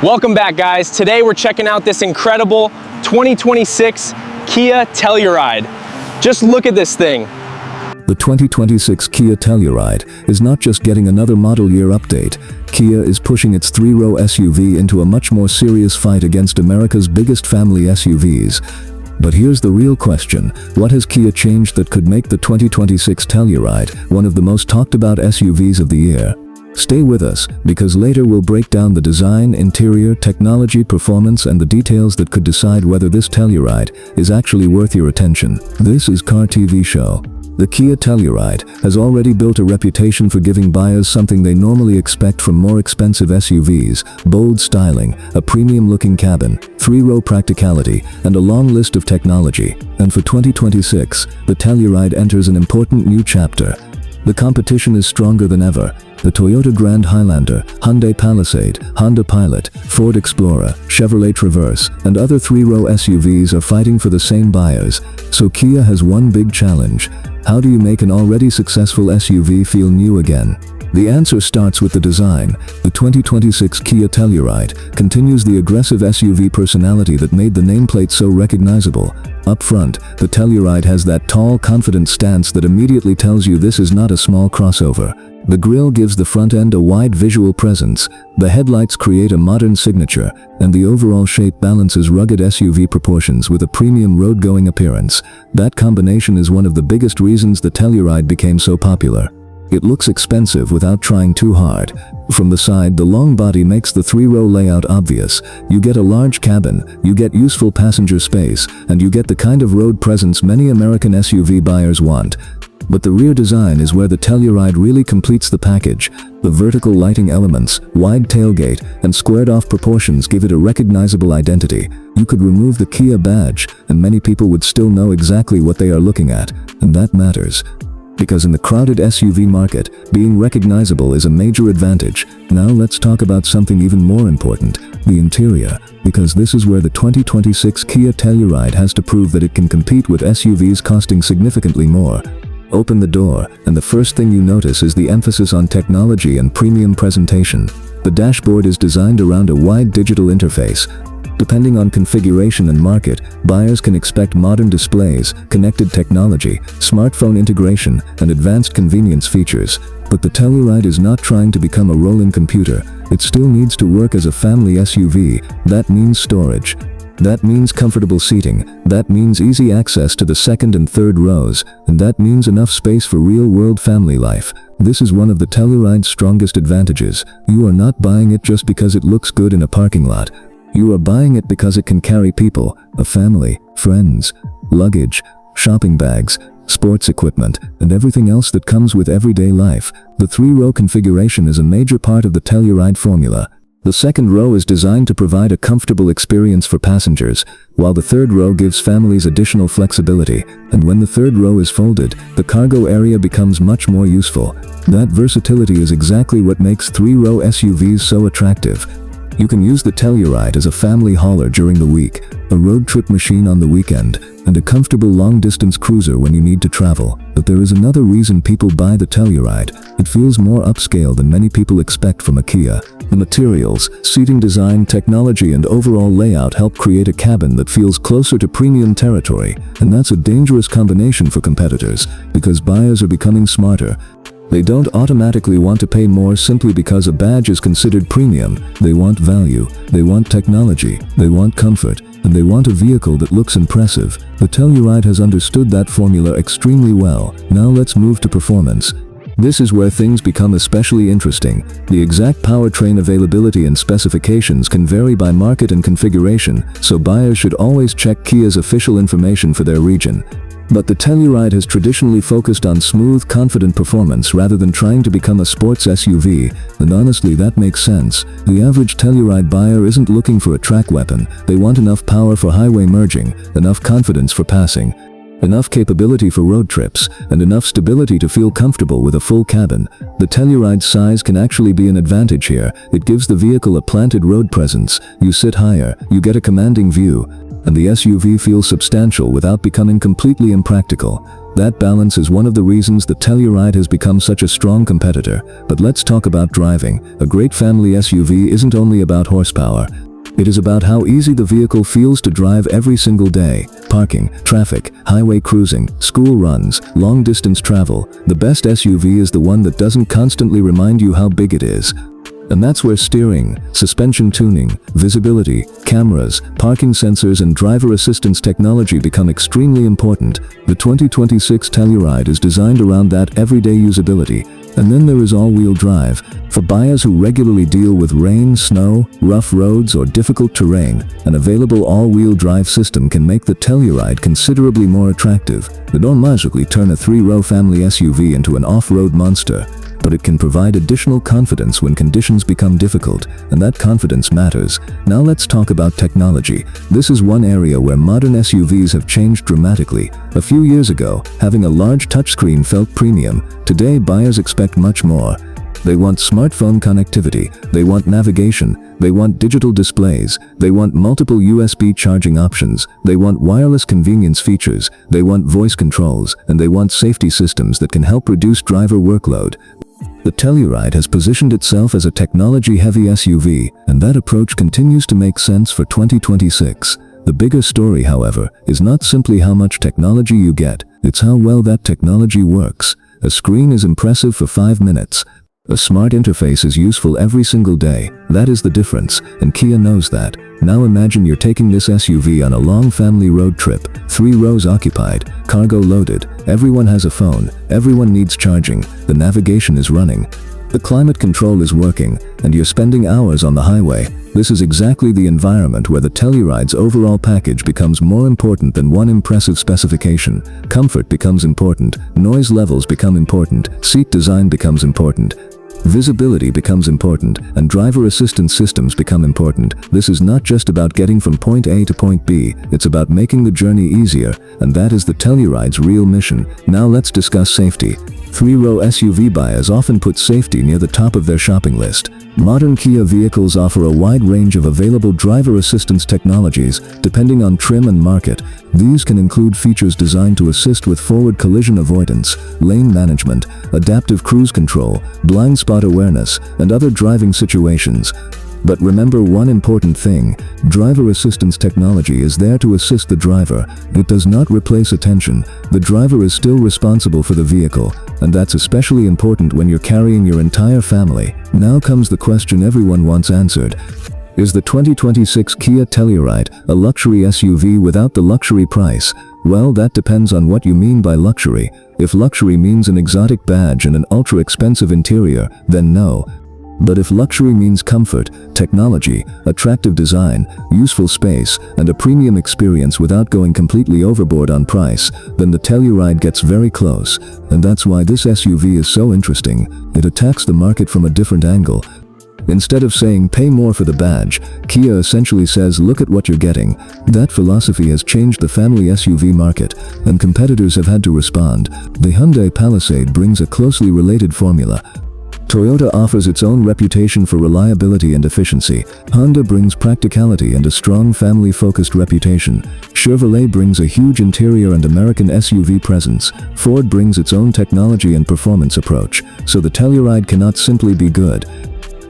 Welcome back, guys. Today we're checking out this incredible 2026 Kia Telluride. Just look at this thing. The 2026 Kia Telluride is not just getting another model year update. Kia is pushing its three-row SUV into a much more serious fight against America's biggest family SUVs. But here's the real question: what has Kia changed that could make the 2026 Telluride one of the most talked about SUVs of the year? Stay with us, because later we'll break down the design, interior, technology, performance, and the details that could decide whether this Telluride is actually worth your attention. This is Car TV Show. The Kia Telluride has already built a reputation for giving buyers something they normally expect from more expensive SUVs: bold styling, a premium-looking cabin, three-row practicality, and a long list of technology. And for 2026, the Telluride enters an important new chapter. The competition is stronger than ever. The Toyota Grand Highlander, Hyundai Palisade, Honda Pilot, Ford Explorer, Chevrolet Traverse, and other three-row SUVs are fighting for the same buyers. So Kia has one big challenge. How do you make an already successful SUV feel new again? The answer starts with the design. The 2026 Kia Telluride continues the aggressive SUV personality that made the nameplate so recognizable. Up front, the Telluride has that tall, confident stance that immediately tells you this is not a small crossover. The grille gives the front end a wide visual presence, the headlights create a modern signature, and the overall shape balances rugged SUV proportions with a premium road-going appearance. That combination is one of the biggest reasons the Telluride became so popular. It looks expensive without trying too hard. From the side, the long body makes the three-row layout obvious. You get a large cabin, you get useful passenger space, and you get the kind of road presence many American SUV buyers want. But the rear design is where the Telluride really completes the package. The vertical lighting elements, wide tailgate, and squared-off proportions give it a recognizable identity. You could remove the Kia badge, and many people would still know exactly what they are looking at, and that matters. Because in the crowded SUV market, being recognizable is a major advantage. Now let's talk about something even more important: the interior, because this is where the 2026 Kia Telluride has to prove that it can compete with SUVs costing significantly more. Open the door, and the first thing you notice is the emphasis on technology and premium presentation. The dashboard is designed around a wide digital interface. Depending on configuration and market, buyers can expect modern displays, connected technology, smartphone integration, and advanced convenience features. But the Telluride is not trying to become a rolling computer. It still needs to work as a family SUV. That means storage. That means comfortable seating, that means easy access to the second and third rows, and that means enough space for real-world family life. This is one of the Telluride's strongest advantages. You are not buying it just because it looks good in a parking lot. You are buying it because it can carry people, a family, friends, luggage, shopping bags, sports equipment, and everything else that comes with everyday life. The three-row configuration is a major part of the Telluride formula. The second row is designed to provide a comfortable experience for passengers, while the third row gives families additional flexibility. And when the third row is folded, the cargo area becomes much more useful. That versatility is exactly what makes three-row SUVs so attractive. You can use the Telluride as a family hauler during the week, a road trip machine on the weekend, and a comfortable long-distance cruiser when you need to travel. But there is another reason people buy the Telluride. It feels more upscale than many people expect from a Kia. The materials, seating design, technology, and overall layout help create a cabin that feels closer to premium territory. And that's a dangerous combination for competitors, because buyers are becoming smarter. They don't automatically want to pay more simply because a badge is considered premium. They want value, they want technology, they want comfort, and they want a vehicle that looks impressive. The Telluride has understood that formula extremely well. Now let's move to performance. This is where things become especially interesting. The exact powertrain availability and specifications can vary by market and configuration, so buyers should always check Kia's official information for their region. But the Telluride has traditionally focused on smooth, confident performance rather than trying to become a sports SUV, and honestly that makes sense. The average Telluride buyer isn't looking for a track weapon. They want enough power for highway merging, enough confidence for passing, enough capability for road trips, and enough stability to feel comfortable with a full cabin. The Telluride's size can actually be an advantage here. It gives the vehicle a planted road presence. You sit higher, you get a commanding view, and the SUV feels substantial without becoming completely impractical. That balance is one of the reasons the Telluride has become such a strong competitor. But let's talk about driving. A great family SUV isn't only about horsepower. It is about how easy the vehicle feels to drive every single day. Parking, traffic, highway cruising, school runs, long-distance travel. The best SUV is the one that doesn't constantly remind you how big it is. And that's where steering, suspension tuning, visibility, cameras, parking sensors and driver assistance technology become extremely important. The 2026 Telluride is designed around that everyday usability. And then there is all-wheel drive. For buyers who regularly deal with rain, snow, rough roads or difficult terrain, an available all-wheel drive system can make the Telluride considerably more attractive. It don't magically turn a 3-row family SUV into an off-road monster, but it can provide additional confidence when conditions become difficult, and that confidence matters. Now let's talk about technology. This is one area where modern SUVs have changed dramatically. A few years ago, having a large touchscreen felt premium. Today, buyers expect much more. They want smartphone connectivity, they want navigation, they want digital displays, they want multiple USB charging options, they want wireless convenience features, they want voice controls, and they want safety systems that can help reduce driver workload. The Telluride has positioned itself as a technology-heavy SUV, and that approach continues to make sense for 2026. The bigger story, however, is not simply how much technology you get, it's how well that technology works. A screen is impressive for 5 minutes. A smart interface is useful every single day. That is the difference, and Kia knows that. Now imagine you're taking this SUV on a long family road trip, 3 rows occupied, cargo loaded, everyone has a phone, everyone needs charging, the navigation is running, the climate control is working, and you're spending hours on the highway. This is exactly the environment where the Telluride's overall package becomes more important than one impressive specification. Comfort becomes important, noise levels become important, seat design becomes important, visibility becomes important, and driver assistance systems become important. This is not just about getting from point A to point B, it's about making the journey easier, and that is the Telluride's real mission. Now let's discuss safety. 3-row SUV buyers often put safety near the top of their shopping list. Modern Kia vehicles offer a wide range of available driver assistance technologies, depending on trim and market. These can include features designed to assist with forward collision avoidance, lane management, adaptive cruise control, blind spot awareness, and other driving situations. But remember one important thing, driver assistance technology is there to assist the driver. It does not replace attention. The driver is still responsible for the vehicle, and that's especially important when you're carrying your entire family. Now comes the question everyone wants answered. Is the 2026 Kia Telluride a luxury SUV without the luxury price? Well, that depends on what you mean by luxury. If luxury means an exotic badge and an ultra-expensive interior, then no. But if luxury means comfort, technology, attractive design, useful space, and a premium experience without going completely overboard on price, then the Telluride gets very close. And that's why this SUV is so interesting. It attacks the market from a different angle. Instead of saying pay more for the badge, Kia essentially says look at what you're getting. That philosophy has changed the family SUV market, and competitors have had to respond. The Hyundai Palisade brings a closely related formula. Toyota offers its own reputation for reliability and efficiency. Honda brings practicality and a strong family-focused reputation. Chevrolet brings a huge interior and American SUV presence. Ford brings its own technology and performance approach. So the Telluride cannot simply be good.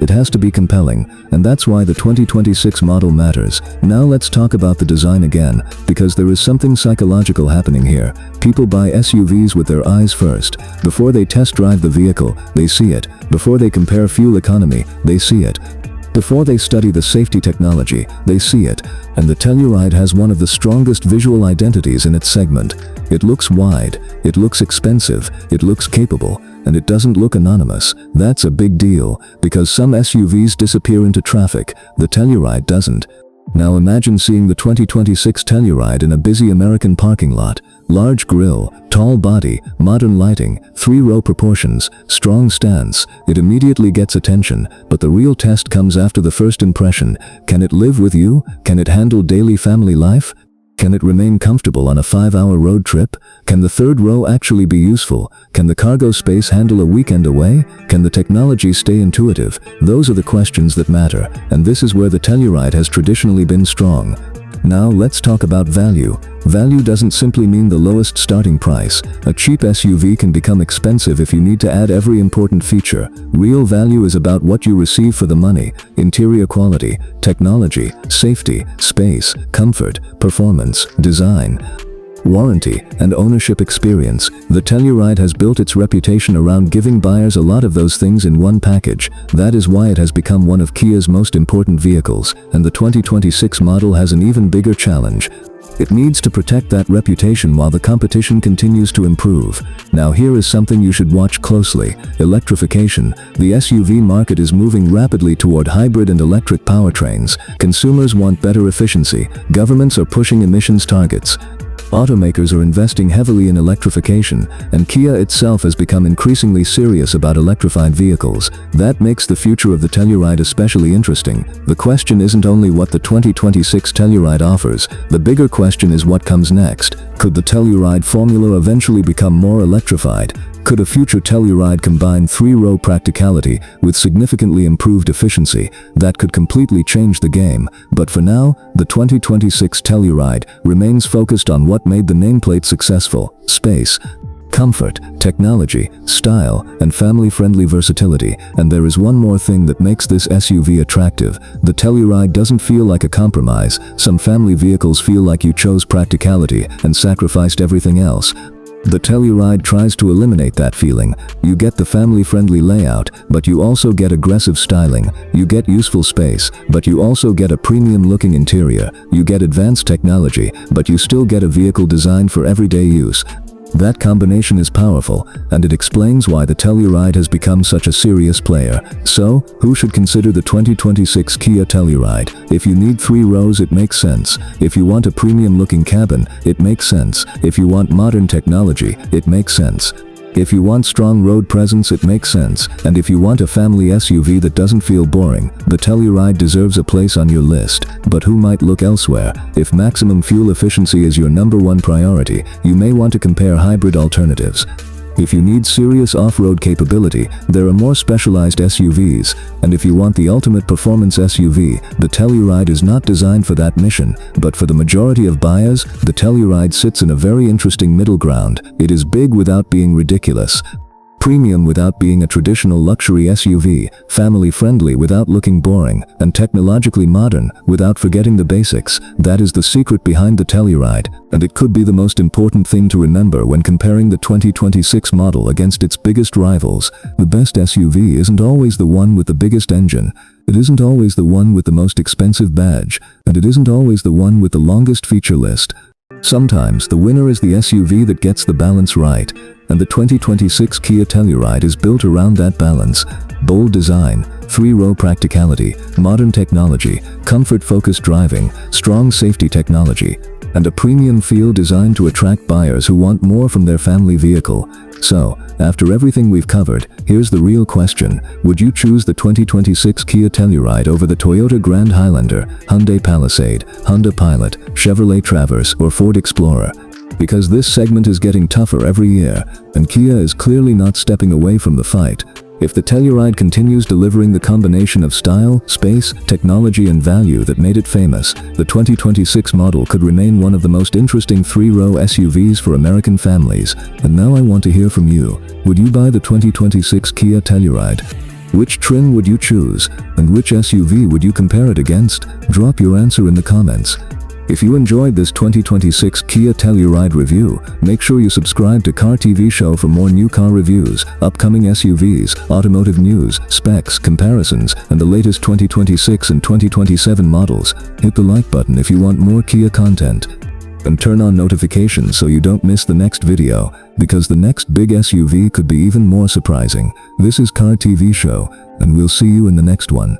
It has to be compelling, and that's why the 2026 model matters. Now let's talk about the design again, because there is something psychological happening here. People buy SUVs with their eyes first. Before they test drive the vehicle, they see it. Before they compare fuel economy, they see it. Before they study the safety technology, they see it. And the Telluride has one of the strongest visual identities in its segment. It looks wide, it looks expensive, it looks capable, and it doesn't look anonymous. That's a big deal, because some SUVs disappear into traffic, the Telluride doesn't. Now imagine seeing the 2026 Telluride in a busy American parking lot. Large grille, tall body, modern lighting, 3-row proportions, strong stance. It immediately gets attention, but the real test comes after the first impression. Can it live with you? Can it handle daily family life? Can it remain comfortable on a 5-hour road trip? Can the 3rd row actually be useful? Can the cargo space handle a weekend away? Can the technology stay intuitive? Those are the questions that matter, and this is where the Telluride has traditionally been strong. Now let's talk about value. Value doesn't simply mean the lowest starting price. A cheap SUV can become expensive if you need to add every important feature. Real value is about what you receive for the money: interior quality, technology, safety, space, comfort, performance, design, warranty, and ownership experience. The Telluride has built its reputation around giving buyers a lot of those things in one package. That is why it has become one of Kia's most important vehicles, and the 2026 model has an even bigger challenge. It needs to protect that reputation while the competition continues to improve. Now here is something you should watch closely: electrification. The SUV market is moving rapidly toward hybrid and electric powertrains. Consumers want better efficiency. Governments are pushing emissions targets. Automakers are investing heavily in electrification, and Kia itself has become increasingly serious about electrified vehicles. That makes the future of the Telluride especially interesting. The question isn't only what the 2026 Telluride offers, the bigger question is what comes next. Could the Telluride formula eventually become more electrified? Could a future Telluride combine 3-row practicality with significantly improved efficiency? That could completely change the game. But for now, the 2026 Telluride remains focused on what made the nameplate successful: space, comfort, technology, style, and family-friendly versatility. And there is one more thing that makes this SUV attractive: the Telluride doesn't feel like a compromise. Some family vehicles feel like you chose practicality and sacrificed everything else. The Telluride tries to eliminate that feeling. You get the family-friendly layout, but you also get aggressive styling. You get useful space, but you also get a premium-looking interior. You get advanced technology, but you still get a vehicle designed for everyday use. That combination is powerful, and it explains why the Telluride has become such a serious player. So, who should consider the 2026 Kia Telluride? If you need 3 rows, it makes sense. If you want a premium-looking cabin, it makes sense. If you want modern technology, it makes sense. If you want strong road presence, it makes sense. And if you want a family SUV that doesn't feel boring, the Telluride deserves a place on your list. But who might look elsewhere? If maximum fuel efficiency is your #1 priority, you may want to compare hybrid alternatives. If you need serious off-road capability, there are more specialized SUVs. And if you want the ultimate performance SUV, the Telluride is not designed for that mission. But for the majority of buyers, the Telluride sits in a very interesting middle ground. It is big without being ridiculous, premium without being a traditional luxury SUV, family-friendly without looking boring, and technologically modern without forgetting the basics. That is the secret behind the Telluride, and it could be the most important thing to remember when comparing the 2026 model against its biggest rivals. The best SUV isn't always the one with the biggest engine. It isn't always the one with the most expensive badge, and it isn't always the one with the longest feature list. Sometimes the winner is the SUV that gets the balance right, and the 2026 Kia Telluride is built around that balance. Bold design, 3-row practicality, modern technology, comfort-focused driving, strong safety technology, and a premium feel designed to attract buyers who want more from their family vehicle. So, after everything we've covered, here's the real question: would you choose the 2026 Kia Telluride over the Toyota Grand Highlander, Hyundai Palisade, Honda Pilot, Chevrolet Traverse, or Ford Explorer? Because this segment is getting tougher every year, and Kia is clearly not stepping away from the fight. If the Telluride continues delivering the combination of style, space, technology, and value that made it famous, the 2026 model could remain one of the most interesting 3-row SUVs for American families. And now I want to hear from you. Would you buy the 2026 Kia Telluride? Which trim would you choose? And which SUV would you compare it against? Drop your answer in the comments. If you enjoyed this 2026 Kia Telluride review, make sure you subscribe to Car TV Show for more new car reviews, upcoming SUVs, automotive news, specs, comparisons, and the latest 2026 and 2027 models. Hit the like button if you want more Kia content. And turn on notifications so you don't miss the next video, because the next big SUV could be even more surprising. This is Car TV Show, and we'll see you in the next one.